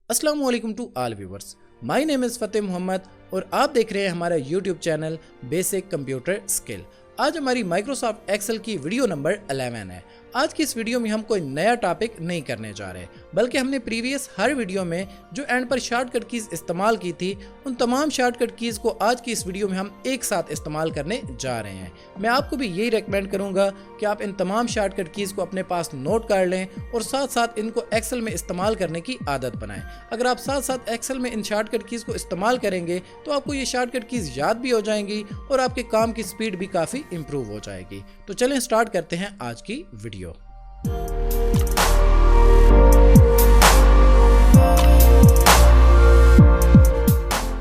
अस्सलाम वालेकुम to all viewers. My name is Fateh Mohammad और आप देख रहे हैं हमारा YouTube channel basic computer skill. आज हमारी माइक्रोसॉफ्ट एक्सेल की वीडियो नंबर 11 है। आज की इस वीडियो में हम कोई नया टॉपिक नहीं करने जा रहे, बल्कि हमने प्रीवियस हर वीडियो में जो एंड पर शॉर्टकट कीज़ इस्तेमाल की थी, उन तमाम शॉर्टकट कीज़ को आज की इस वीडियो में हम एक साथ इस्तेमाल करने जा रहे हैं। मैं आपको भी यही रेकमेंड करूंगा कि आप इन तमाम शॉर्टकट कीज़ को अपने पास नोट कर लें और साथ साथ इनको एक्सेल में इस्तेमाल करने की आदत बनाएं। अगर आप साथ साथ एक्सेल में इन शॉर्टकट कीज़ को इस्तेमाल करेंगे तो आपको ये शॉर्टकट कीज़ याद भी हो जाएंगी और आपके काम की स्पीड भी काफ़ी इंप्रूव हो जाएगी। तो चलें स्टार्ट करते हैं आज की वीडियो।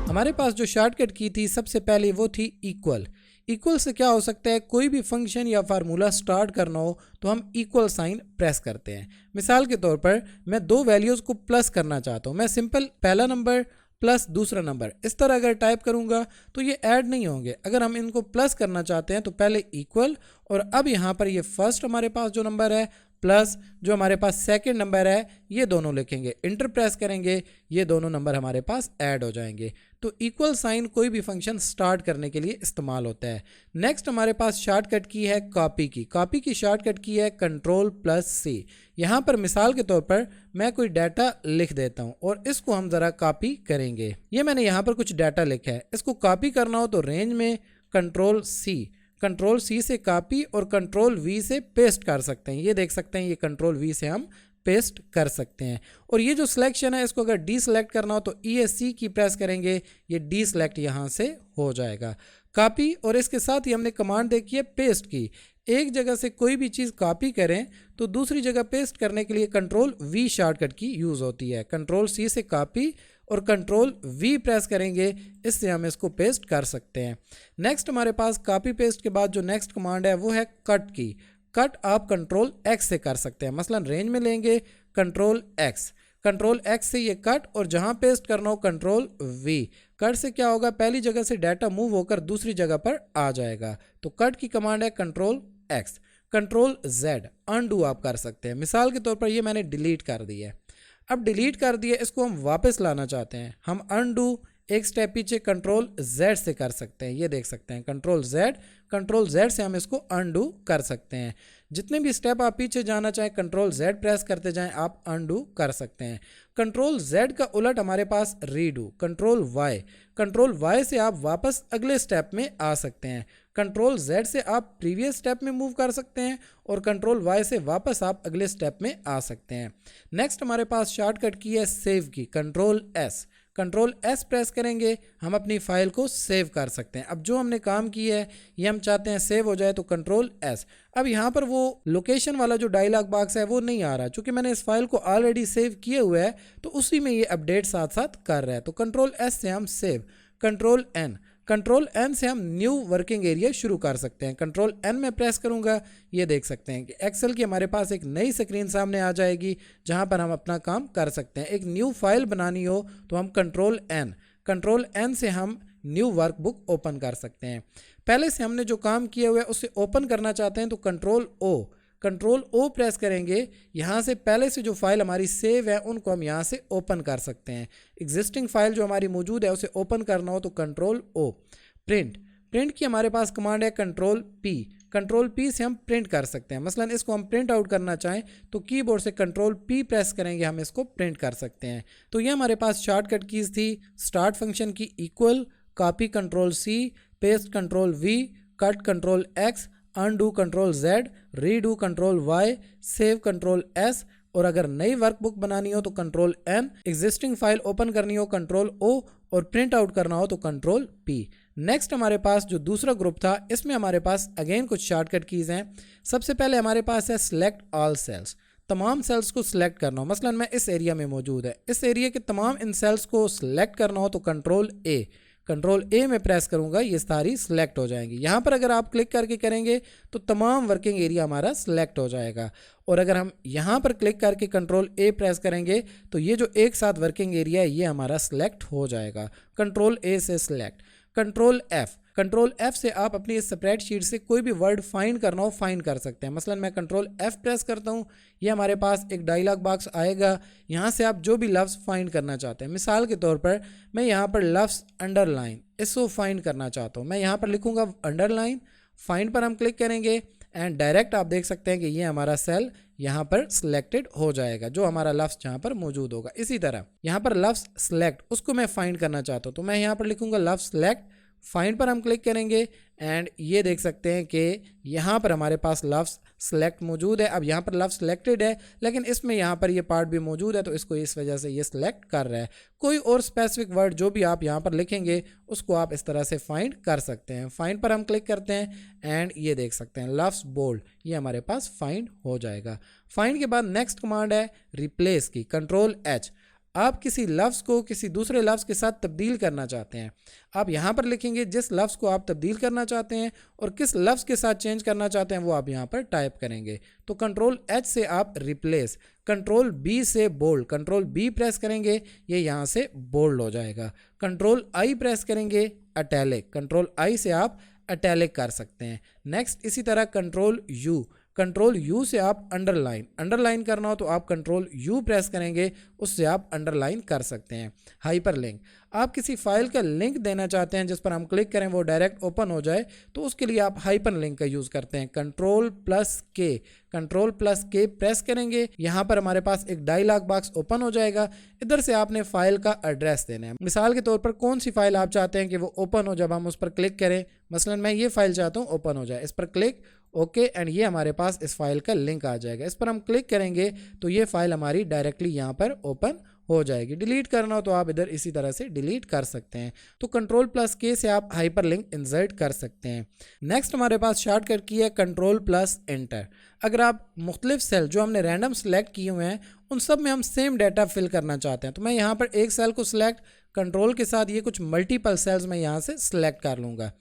हमारे पास जो शॉर्टकट की थी सबसे पहले वो थी इक्वल। इक्वल से क्या हो सकता है, कोई भी फंक्शन या फार्मूला स्टार्ट करना हो तो हम इक्वल साइन प्रेस करते हैं। मिसाल के तौर पर मैं दो वैल्यूज़ को प्लस करना चाहता हूँ, मैं सिंपल पहला नंबर प्लस दूसरा नंबर इस तरह अगर टाइप करूँगा तो ये ऐड नहीं होंगे। अगर हम इनको प्लस करना चाहते हैं तो पहले इक्वल और अब यहाँ पर ये फर्स्ट हमारे पास जो नंबर है प्लस जो हमारे पास सेकंड नंबर है, ये दोनों लिखेंगे, इंटर प्रेस करेंगे, ये दोनों नंबर हमारे पास ऐड हो जाएंगे। तो इक्वल साइन कोई भी फंक्शन स्टार्ट करने के लिए इस्तेमाल होता है। नेक्स्ट हमारे पास शॉर्टकट की है कॉपी की। कॉपी की शॉर्टकट की है Ctrl+C। यहाँ पर मिसाल के तौर पर मैं कोई डाटा लिख देता हूँ और इसको हम ज़रा कॉपी करेंगे। ये मैंने यहाँ पर कुछ डाटा लिखा है, इसको कॉपी करना हो तो रेंज में Ctrl+C से कॉपी और Ctrl+V से पेस्ट कर सकते हैं। ये देख सकते हैं, ये Ctrl+V से हम पेस्ट कर सकते हैं। और ये जो सिलेक्शन है इसको अगर डी सेलेक्ट करना हो तो ESC की प्रेस करेंगे, ये डी सेलेक्ट यहाँ से हो जाएगा। कॉपी और इसके साथ ही हमने कमांड देखी है पेस्ट की। एक जगह से कोई भी चीज़ कॉपी करें तो दूसरी जगह पेस्ट करने के लिए Ctrl+V शॉर्टकट की यूज़ होती है। Ctrl+C से कॉपी और Ctrl+V प्रेस करेंगे, इससे हम इसको पेस्ट कर सकते हैं। नेक्स्ट हमारे पास कॉपी पेस्ट के बाद जो नेक्स्ट कमांड है वो है कट की। कट आप Ctrl+X से कर सकते हैं। मसलन रेंज में लेंगे Ctrl+X से ये कट और जहां पेस्ट करना हो Ctrl+V। कट से क्या होगा, पहली जगह से डाटा मूव होकर दूसरी जगह पर आ जाएगा। तो कट की कमांड है Ctrl+X। Ctrl+Z अनडू आप कर सकते हैं। मिसाल के तौर पर ये मैंने डिलीट कर दिया है। अब डिलीट कर दिया, इसको हम वापस लाना चाहते हैं, हम अनडू एक स्टेप पीछे Ctrl+Z से कर सकते हैं। ये देख सकते हैं Ctrl+Z से हम इसको अनडू कर सकते हैं। जितने भी स्टेप आप पीछे जाना चाहें Ctrl+Z प्रेस करते जाएं, आप अनडू कर सकते हैं। Ctrl+Z का उलट हमारे पास रीडू, Ctrl+Y से आप वापस अगले स्टेप में आ सकते हैं। Ctrl+Z से आप प्रीवियस स्टेप में मूव कर सकते हैं और Ctrl+Y से वापस आप अगले स्टेप में आ सकते हैं। नेक्स्ट हमारे पास शॉर्टकट की है सेव की, Ctrl+S प्रेस करेंगे, हम अपनी फाइल को सेव कर सकते हैं। अब जो हमने काम किया है ये हम चाहते हैं सेव हो जाए तो Ctrl+S। अब यहाँ पर वो लोकेशन वाला जो डायलॉग बॉक्स है वो नहीं आ रहा, चूँकि मैंने इस फाइल को ऑलरेडी सेव किए हुए है तो उसी में ये अपडेट साथ साथ कर रहा है। तो Ctrl+S से हम सेव, Ctrl+N से हम न्यू वर्किंग एरिया शुरू कर सकते हैं। Ctrl+N में प्रेस करूंगा, ये देख सकते हैं कि एक्सेल की हमारे पास एक नई स्क्रीन सामने आ जाएगी जहां पर हम अपना काम कर सकते हैं। एक न्यू फाइल बनानी हो तो हम Ctrl+N से हम न्यू वर्कबुक ओपन कर सकते हैं। पहले से हमने जो काम किया हुआ है उसे ओपन करना चाहते हैं तो Ctrl+O प्रेस करेंगे। यहाँ से पहले से जो फाइल हमारी सेव है उनको हम यहाँ से ओपन कर सकते हैं। एग्जिस्टिंग फाइल जो हमारी मौजूद है उसे ओपन करना हो तो Ctrl+O। प्रिंट की हमारे पास कमांड है Ctrl+P से हम प्रिंट कर सकते हैं। मसलन इसको हम प्रिंट आउट करना चाहें तो कीबोर्ड से Ctrl+P प्रेस करेंगे, हम इसको प्रिंट कर सकते हैं। तो ये हमारे पास शॉर्टकट कीज़ थी स्टार्ट फंक्शन की equal, copy Ctrl+C, paste Ctrl+V, cut Ctrl+X, undo Ctrl+Z, redo Ctrl+Y, save Ctrl+S और अगर नई वर्कबुक बनानी हो तो Ctrl+N, एग्जिस्टिंग फाइल ओपन करनी हो Ctrl+O और प्रिंट आउट करना हो तो Ctrl+P। नेक्स्ट हमारे पास जो दूसरा ग्रुप था इसमें हमारे पास अगेन कुछ शॉर्टकट कीज़ हैं। सबसे पहले हमारे पास है सिलेक्ट ऑल सेल्स, तमाम सेल्स को सिलेक्ट करना हो। मसलन मैं इस एरिया में मौजूद है, इस एरिया के तमाम इन सेल्स को सिलेक्ट करना हो तो Ctrl+A में प्रेस करूंगा, ये सारी सिलेक्ट हो जाएंगी। यहाँ पर अगर आप क्लिक करके करेंगे तो तमाम वर्किंग एरिया हमारा सिलेक्ट हो जाएगा। और अगर हम यहाँ पर क्लिक करके Ctrl+A प्रेस करेंगे तो ये जो एक साथ वर्किंग एरिया है ये हमारा सिलेक्ट हो जाएगा। Ctrl+A से सिलेक्ट, Ctrl+F कंट्रोल F से आप अपनी इस स्प्रेडशीट से कोई भी वर्ड फाइंड करना हो फाइंड कर सकते हैं। मसलन मैं कंट्रोल F प्रेस करता हूँ, ये हमारे पास एक डायलॉग बॉक्स आएगा, यहाँ से आप जो भी लफ्ज़ फाइंड करना चाहते हैं। मिसाल के तौर पर मैं यहाँ पर लफ्ज़ अंडरलाइन इसको फाइंड करना चाहता हूँ, मैं यहाँ पर लिखूँगा अंडरलाइन, फाइंड पर हम क्लिक करेंगे एंड डायरेक्ट आप देख सकते हैं कि ये हमारा सेल यहाँ पर सिलेक्टेड हो जाएगा, जो हमारा लफ्ज़ जहाँ पर मौजूद होगा। इसी तरह यहाँ पर लफ्ज़ सेलेक्ट, उसको मैं फाइंड करना चाहता हूँ, तो मैं यहाँ पर लिखूँगा लफ्ज़ सेलेक्ट, फाइंड पर हम क्लिक करेंगे एंड ये देख सकते हैं कि यहाँ पर हमारे पास लफ्ज़ सेलेक्ट मौजूद है। अब यहाँ पर लफ्ज़ सेलेक्टेड है, लेकिन इसमें यहाँ पर ये पार्ट भी मौजूद है, तो इसको इस वजह से ये सिलेक्ट कर रहा है। कोई और स्पेसिफिक वर्ड जो भी आप यहाँ पर लिखेंगे उसको आप इस तरह से फाइंड कर सकते हैं। फाइंड पर हम क्लिक करते हैं एंड ये देख सकते हैं लफ्ज़ बोल्ड, ये हमारे पास फाइंड हो जाएगा। फाइंड के बाद नेक्स्ट कमांड है रिप्लेस की, कंट्रोल H। आप किसी लफ्ज़ को किसी दूसरे लफ्ज़ के साथ तब्दील करना चाहते हैं, आप यहाँ पर लिखेंगे जिस लफ्ज़ को आप तब्दील करना चाहते हैं और किस लफ्ज़ के साथ चेंज करना चाहते हैं वो आप यहाँ पर टाइप करेंगे। तो कंट्रोल H से आप रिप्लेस, कंट्रोल B से बोल्ड, कंट्रोल B प्रेस करेंगे ये यहाँ से बोल्ड हो जाएगा। कंट्रोल I प्रेस करेंगे अटैलिक, कंट्रोल I से आप अटैलिक कर सकते हैं। नेक्स्ट इसी तरह कंट्रोल U, कंट्रोल U से आप अंडरलाइन, अंडरलाइन करना हो तो आप कंट्रोल U प्रेस करेंगे, उससे आप अंडरलाइन कर सकते हैं। हाइपर लिंक, आप किसी फाइल का लिंक देना चाहते हैं जिस पर हम क्लिक करें वो डायरेक्ट ओपन हो जाए, तो उसके लिए आप हाइपर लिंक का यूज़ करते हैं। Control plus K, control plus K press करेंगे, यहाँ पर हमारे पास एक डायलॉग बॉक्स ओपन हो जाएगा। इधर से आपने फाइल का एड्रेस देना है। मिसाल के तौर पर कौन सी फाइल आप चाहते हैं कि वो ओपन हो जब हम उस पर क्लिक करें, मसलन मैं ये फाइल चाहता हूँ ओपन हो जाए, इस पर क्लिक ओके एंड ये हमारे पास इस फाइल का लिंक आ जाएगा। इस पर हम क्लिक करेंगे तो ये फाइल हमारी डायरेक्टली यहाँ पर ओपन हो जाएगी। डिलीट करना हो तो आप इधर इसी तरह से डिलीट कर सकते हैं। तो कंट्रोल प्लस K से आप हाइपर लिंक इंसर्ट कर सकते हैं। नेक्स्ट हमारे पास शॉर्टकट की है कंट्रोल प्लस एंटर। अगर आप मुख्तलिफ सेल जो हमने रैंडम सेलेक्ट किए हुए हैं उन सब में हम सेम डाटा फिल करना चाहते हैं, तो मैं यहाँ पर एक सेल को सिलेक्ट कंट्रोल के साथ ये कुछ मल्टीपल सेल्स मैं यहाँ से सिलेक्ट कर लूँगा।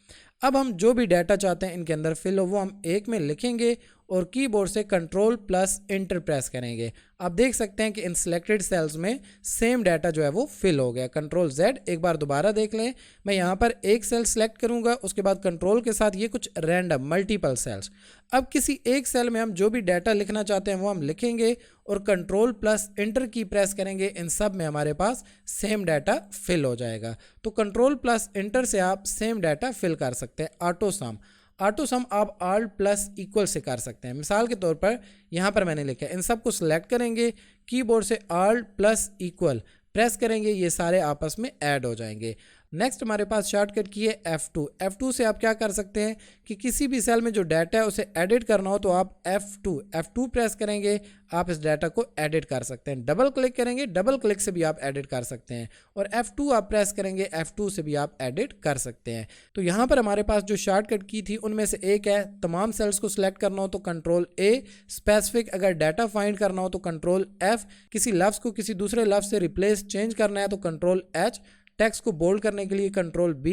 अब हम जो भी डाटा चाहते हैं इनके अंदर फिल हो वो हम एक में लिखेंगे और कीबोर्ड से कंट्रोल प्लस एंटर प्रेस करेंगे। आप देख सकते हैं कि इन सिलेक्टेड सेल्स में सेम डाटा जो है वो फिल हो गया। कंट्रोल Z, एक बार दोबारा देख लें, मैं यहाँ पर एक सेल सेलेक्ट करूँगा, उसके बाद कंट्रोल के साथ ये कुछ रैंडम मल्टीपल सेल्स। अब किसी एक सेल में हम जो भी डाटा लिखना चाहते हैं वो हम लिखेंगे और कंट्रोल प्लस एंटर की प्रेस करेंगे, इन सब में हमारे पास सेम डाटा फिल हो जाएगा। तो कंट्रोल प्लस एंटर से आप सेम डाटा फिल कर सकते हैं। ऑटो सम, ऑटो सम आप आल्ट प्लस इक्वल से कर सकते हैं। मिसाल के तौर पर यहाँ पर मैंने लिखा है, इन सब को सिलेक्ट करेंगे, कीबोर्ड से आल्ट प्लस इक्वल प्रेस करेंगे, ये सारे आपस में ऐड हो जाएंगे। नेक्स्ट हमारे पास शॉर्टकट की है F2। F2 से आप क्या कर सकते हैं कि किसी भी सेल में जो डाटा है उसे एडिट करना हो तो आप F2 प्रेस करेंगे, आप इस डाटा को एडिट कर सकते हैं। डबल क्लिक करेंगे, डबल क्लिक से भी आप एडिट कर सकते हैं और F2 आप प्रेस करेंगे, F2 से भी आप एडिट कर सकते हैं। तो यहाँ पर हमारे पास जो शॉर्टकट की थी उनमें से एक है तमाम सेल्स को सिलेक्ट करना हो तो कंट्रोल A, स्पेसिफिक अगर डाटा फाइंड करना हो तो कंट्रोल F, किसी लफ्ज़ को किसी दूसरे लफ्ज़ से रिप्लेस चेंज करना है तो कंट्रोल H, टेक्स्ट को बोल्ड करने के लिए कंट्रोल B,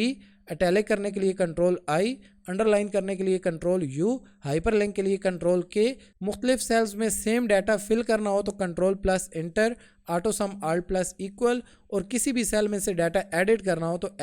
अटैलिक करने के लिए कंट्रोल I, अंडरलाइन करने के लिए कंट्रोल U, हाइपरलिंक के लिए कंट्रोल K, मुख्तलिफ सेल्स में सेम डाटा फिल करना हो तो कंट्रोल प्लस एंटर, ऑटो सम आल्ट प्लस इक्वल, और किसी भी सेल में से डाटा एडिट करना हो तो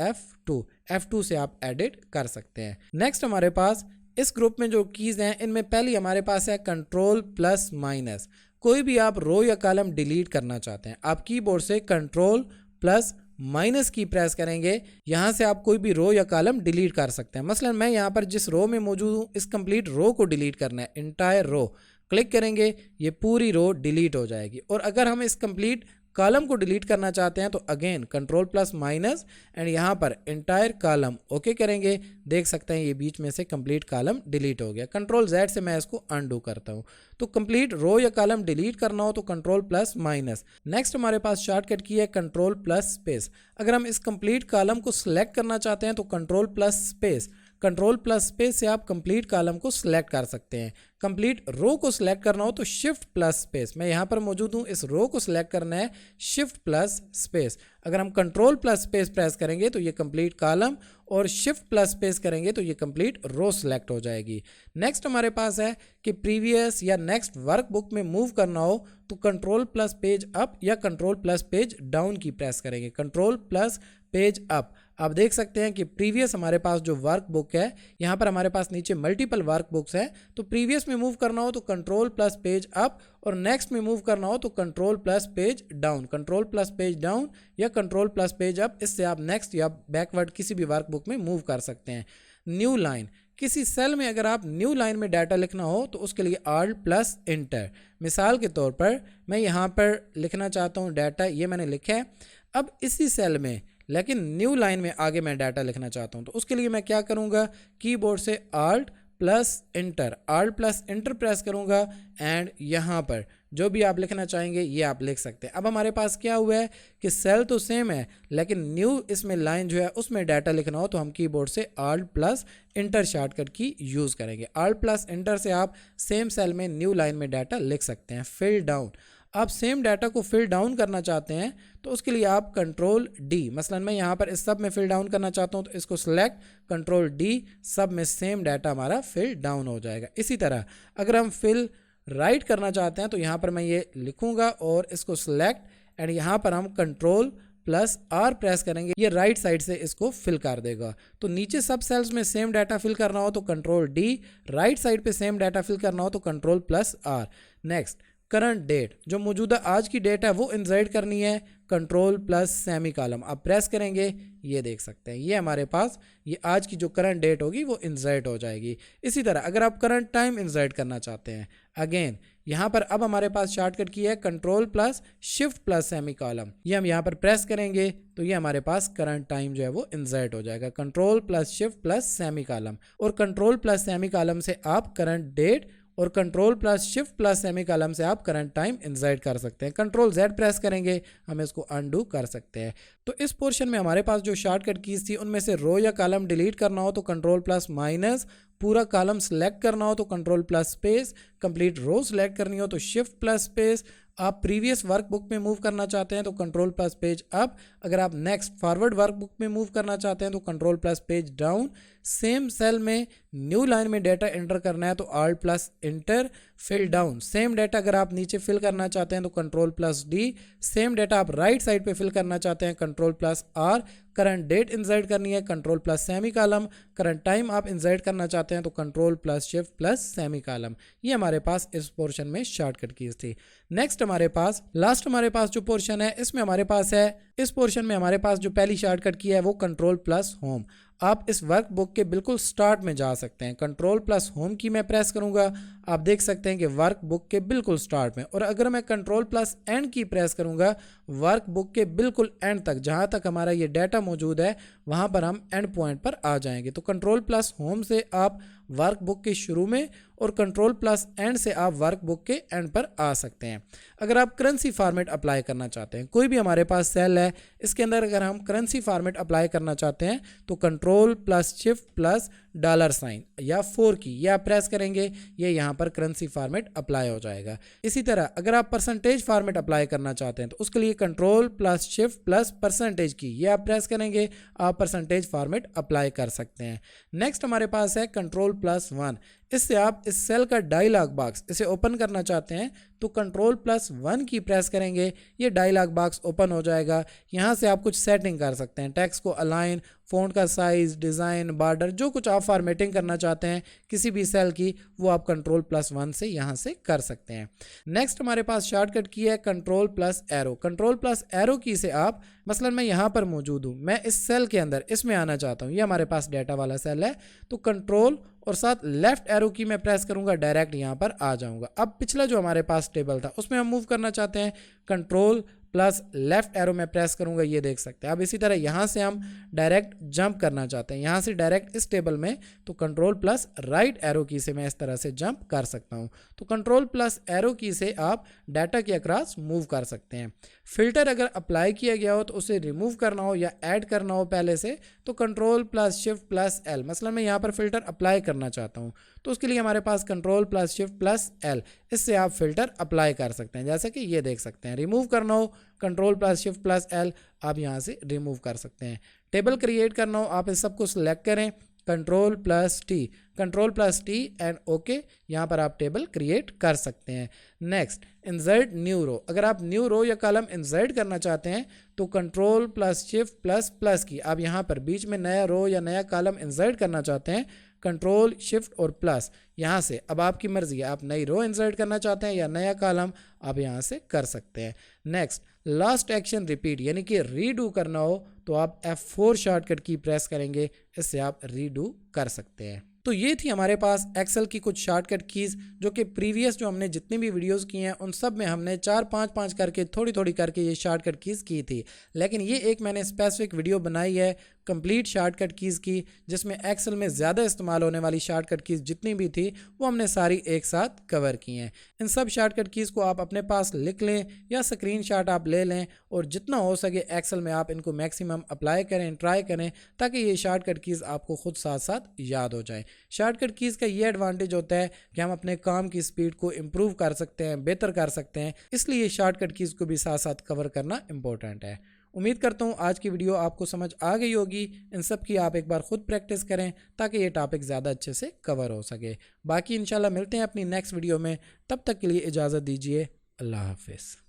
F2 से आप एडिट कर सकते हैं। नेक्स्ट हमारे पास इस ग्रुप में जो कीज़ हैं इनमें पहली हमारे पास है कंट्रोल प्लस माइनस। कोई भी आप रो या कॉलम डिलीट करना चाहते हैं, आप कीबोर्ड से कंट्रोल प्लस माइनस की प्रेस करेंगे, यहाँ से आप कोई भी रो या कॉलम डिलीट कर सकते हैं। मसलन मैं यहाँ पर जिस रो में मौजूद हूँ इस कंप्लीट रो को डिलीट करना है, इंटायर रो क्लिक करेंगे, ये पूरी रो डिलीट हो जाएगी। और अगर हम इस कंप्लीट कॉलम को डिलीट करना चाहते हैं तो again control plus minus and यहाँ पर इंटायर कॉलम ओके करेंगे, देख सकते हैं ये बीच में से कंप्लीट कॉलम डिलीट हो गया। कंट्रोल Z से मैं इसको अनडू करता हूँ। तो कंप्लीट रो या कॉलम डिलीट करना हो तो कंट्रोल प्लस माइनस। नेक्स्ट हमारे पास शॉर्टकट की है कंट्रोल प्लस स्पेस। अगर हम इस कंप्लीट कॉलम को सिलेक्ट करना चाहते हैं तो control plus space, control plus space से आप कंप्लीट कॉलम को सिलेक्ट कर सकते हैं। कंप्लीट रो को सिलेक्ट करना हो तो शिफ्ट प्लस स्पेस, मैं यहाँ पर मौजूद हूँ, इस रो को सिलेक्ट करना है, शिफ्ट प्लस स्पेस। अगर हम कंट्रोल प्लस स्पेस प्रेस करेंगे तो ये कंप्लीट कॉलम और शिफ्ट प्लस स्पेस करेंगे तो ये कंप्लीट रो सिलेक्ट हो जाएगी। नेक्स्ट हमारे पास है कि प्रीवियस या नेक्स्ट वर्कबुक में मूव करना हो तो कंट्रोल प्लस पेज अप या कंट्रोल प्लस पेज डाउन की प्रेस करेंगे। Control plus page up. आप देख सकते हैं कि प्रीवियस हमारे पास जो वर्क बुक है, यहाँ पर हमारे पास नीचे मल्टीपल वर्क बुक्स हैं, तो प्रीवियस में मूव करना हो तो कंट्रोल प्लस पेज अप, और नेक्स्ट में मूव करना हो तो control plus page down, control plus page down या कंट्रोल प्लस पेज अप। इससे आप नेक्स्ट या बैकवर्ड किसी भी वर्क बुक में मूव कर सकते हैं। न्यू लाइन, किसी सेल में अगर आप न्यू लाइन में डाटा लिखना हो तो उसके लिए Alt प्लस इंटर। मिसाल के तौर पर मैं यहाँ पर लिखना चाहता हूँ डाटा, ये मैंने लिखा है। अब इसी सेल में लेकिन न्यू लाइन में आगे मैं डाटा लिखना चाहता हूँ, तो उसके लिए मैं क्या करूँगा, कीबोर्ड से Alt प्लस इंटर प्रेस करूँगा एंड यहाँ पर जो भी आप लिखना चाहेंगे ये आप लिख सकते हैं। अब हमारे पास क्या हुआ है कि सेल तो सेम है लेकिन न्यू इसमें लाइन जो है उसमें डाटा लिखना हो तो हम कीबोर्ड से Alt प्लस इंटर शॉर्टकट की यूज़ करेंगे। Alt प्लस इंटर से आप सेम सेल में न्यू लाइन में डाटा लिख सकते हैं। फिल डाउन, आप सेम डाटा को फिल डाउन करना चाहते हैं तो उसके लिए आप कंट्रोल डी, मसलन मैं यहाँ पर इस सब में फिल डाउन करना चाहता हूँ तो इसको सिलेक्ट, कंट्रोल डी, सब में सेम डाटा हमारा फिल डाउन हो जाएगा। इसी तरह अगर हम फिल राइट करना चाहते हैं तो यहाँ पर मैं ये लिखूँगा और इसको सिलेक्ट एंड यहाँ पर हम कंट्रोल प्लस आर प्रेस करेंगे, ये राइट साइड से इसको फिल कर देगा। तो नीचे सब सेल्स में सेम डाटा फिल करना हो तो कंट्रोल डी, राइट साइड पे सेम डाटा फिल करना हो तो control plus R. Next current date, जो मौजूदा आज की डेट है वो इंसर्ट करनी है, कंट्रोल प्लस सेमी कॉलम आप प्रेस करेंगे, ये देख सकते हैं ये हमारे पास ये आज की जो करंट डेट होगी वो इंसर्ट हो जाएगी। इसी तरह अगर आप करंट टाइम इंसर्ट करना चाहते हैं, अगेन यहाँ पर अब हमारे पास शॉर्टकट की है control plus shift plus semi column, ये हम यहाँ पर प्रेस करेंगे तो ये हमारे पास करंट टाइम जो है वो इंसर्ट हो जाएगा। Control plus shift plus semi column, और कंट्रोल प्लस सेमी कॉलम से आप करंट डेट और control plus shift plus semi column से आप करंट टाइम इंसर्ट कर सकते हैं। कंट्रोल जेड प्रेस करेंगे हम इसको अनडू कर सकते हैं। तो इस पोर्शन में हमारे पास जो शॉर्टकट कीज थी उनमें से रो या कॉलम डिलीट करना हो तो कंट्रोल प्लस माइनस, पूरा कॉलम सेलेक्ट करना हो तो कंट्रोल प्लस स्पेस, कंप्लीट रो सेलेक्ट करनी हो तो शिफ्ट प्लस स्पेस, आप प्रीवियस वर्क बुक में मूव करना चाहते हैं तो कंट्रोल प्लस पेज अप, अगर आप नेक्स्ट फॉरवर्ड वर्क बुक में मूव करना चाहते हैं तो control plus page down, same cell में न्यू लाइन में डाटा एंटर करना है तो Alt plus enter, fill down, same data अगर आप नीचे फिल करना चाहते हैं तो control plus D, same data आप राइट साइड पे फिल करना चाहते हैं control plus R, current date insert करनी है control plus semicolon, current time आप इंसर्ट करना चाहते हैं तो control plus shift plus semi column. ये हमारे पास इस पोर्शन में शॉर्टकट कीज थी। नेक्स्ट हमारे पास लास्ट हमारे पास जो पोर्शन है इसमें हमारे पास है, इस पोर्शन में हमारे पास जो पहली शॉर्टकट की है वो कंट्रोल प्लस होम। आप इस वर्क बुक के बिल्कुल स्टार्ट में जा सकते हैं, कंट्रोल प्लस होम की मैं प्रेस करूंगा, आप देख सकते हैं कि वर्क बुक के बिल्कुल स्टार्ट में, और अगर मैं कंट्रोल प्लस एंड की प्रेस करूंगा वर्क बुक के बिल्कुल एंड तक, जहां तक हमारा ये डाटा मौजूद है वहां पर हम एंड पॉइंट पर आ जाएंगे। तो कंट्रोल प्लस होम से आप वर्क बुक के शुरू में और कंट्रोल प्लस एंड से आप वर्क बुक के एंड पर आ सकते हैं। अगर आप करेंसी फॉर्मेट अप्लाई करना चाहते हैं, कोई भी हमारे पास सेल है इसके अंदर अगर हम करेंसी फॉर्मेट अप्लाई करना चाहते हैं तो कंट्रोल प्लस शिफ्ट प्लस $साइन या 4 की ये आप प्रेस करेंगे, ये यहाँ पर करेंसी फॉर्मेट अप्लाई हो जाएगा। इसी तरह अगर आप परसेंटेज फॉर्मेट अप्लाई करना चाहते हैं तो उसके लिए control plus shift plus percentage की ये आप प्रेस करेंगे, आप परसेंटेज फॉर्मेट अप्लाई कर सकते हैं। नेक्स्ट हमारे पास है कंट्रोल प्लस 1, इससे आप इस सेल का डायलॉग बॉक्स इसे ओपन करना चाहते हैं तो कंट्रोल प्लस 1 की प्रेस करेंगे, ये डायलॉग बॉक्स ओपन हो जाएगा। यहाँ से आप कुछ सेटिंग कर सकते हैं, टेक्स्ट को अलाइन, फ़ॉन्ट का साइज़, डिज़ाइन, बॉर्डर, जो कुछ आप फॉर्मेटिंग करना चाहते हैं किसी भी सेल की वो आप कंट्रोल प्लस 1 से यहाँ से कर सकते हैं। नेक्स्ट हमारे पास शॉर्टकट की है control plus arrow. Control plus arrow की से आप, मसलन मैं यहाँ पर मौजूद हूँ, मैं इस सेल के अंदर इसमें आना चाहता हूँ, ये हमारे पास डाटा वाला सेल है, तो कंट्रोल और साथ लेफ्ट एरो की मैं प्रेस करूंगा, डायरेक्ट यहाँ पर आ जाऊंगा। अब पिछला जो हमारे पास टेबल था उसमें हम मूव करना चाहते हैं, कंट्रोल प्लस लेफ्ट एरो में प्रेस करूंगा, ये देख सकते हैं। अब इसी तरह यहाँ से हम डायरेक्ट जंप करना चाहते हैं, यहाँ से डायरेक्ट इस टेबल में, तो कंट्रोल प्लस राइट एरो की से मैं इस तरह से जंप कर सकता हूँ। तो कंट्रोल प्लस एरो की से आप डाटा के अक्रॉस मूव कर सकते हैं। फिल्टर अगर अप्लाई किया गया हो तो उसे रिमूव करना हो या ऐड करना हो पहले से तो control plus shift plus L, मसलन मैं यहाँ पर फिल्टर अप्लाई करना चाहता हूँ तो उसके लिए हमारे पास control plus shift plus L, इससे आप फिल्टर अप्लाई कर सकते हैं। जैसे कि ये देख सकते हैं, रिमूव करना हो control plus shift plus L, आप यहाँ से रिमूव कर सकते हैं। टेबल क्रिएट करना हो आप इस सब को सिलेक्ट करें, Ctrl+T, Ctrl+T एंड ओके, यहाँ पर आप टेबल क्रिएट कर सकते हैं। Next, insert new row. अगर आप न्यू रो या कॉलम इंसर्ट करना चाहते हैं तो Ctrl+Shift++ की, आप यहाँ पर बीच में नया रो या नया कॉलम इंसर्ट करना चाहते हैं, कंट्रोल शिफ्ट और प्लस, यहाँ से अब आपकी मर्जी है, आप नई रो इंसर्ट करना चाहते हैं या नया कॉलम, आप यहाँ से कर सकते हैं। नेक्स्ट, लास्ट एक्शन रिपीट, यानी कि रीडू करना हो तो आप F4 शॉर्टकट की प्रेस करेंगे, इससे आप रीडू कर सकते हैं। तो ये थी हमारे पास एक्सेल की कुछ शॉर्टकट कीज़, जो कि प्रीवियस जो हमने जितनी भी वीडियोस की हैं उन सब में हमने 4-5 करके थोड़ी थोड़ी करके ये शॉर्टकट कीज़ की थी। लेकिन ये एक मैंने स्पेसिफिक वीडियो बनाई है कंप्लीट शॉर्टकट कीज़ की, जिसमें एक्सेल में ज़्यादा इस्तेमाल होने वाली शॉर्टकट कीज़ जितनी भी थी वो हमने सारी एक साथ कवर की हैं। इन सब शॉर्टकट कीज़ को आप अपने पास लिख लें या स्क्रीनशॉट आप ले लें, और जितना हो सके एक्सेल में आप इनको मैक्सिमम अप्लाई करें, ट्राई करें, ताकि ये शॉर्टकट कीज़ आपको खुद साथ साथ याद हो जाए। शॉर्टकट कीज़ का ये एडवांटेज होता है कि हम अपने काम की स्पीड को इम्प्रूव कर सकते हैं, बेहतर कर सकते हैं, इसलिए शॉर्टकट कीज़ को भी साथ साथ कवर करना इंपॉर्टेंट है। उम्मीद करता हूँ आज की वीडियो आपको समझ आ गई होगी। इन सब की आप एक बार खुद प्रैक्टिस करें ताकि ये टॉपिक ज़्यादा अच्छे से कवर हो सके। बाकी इंशाल्लाह मिलते हैं अपनी नेक्स्ट वीडियो में, तब तक के लिए इजाज़त दीजिए। अल्लाह हाफिज़।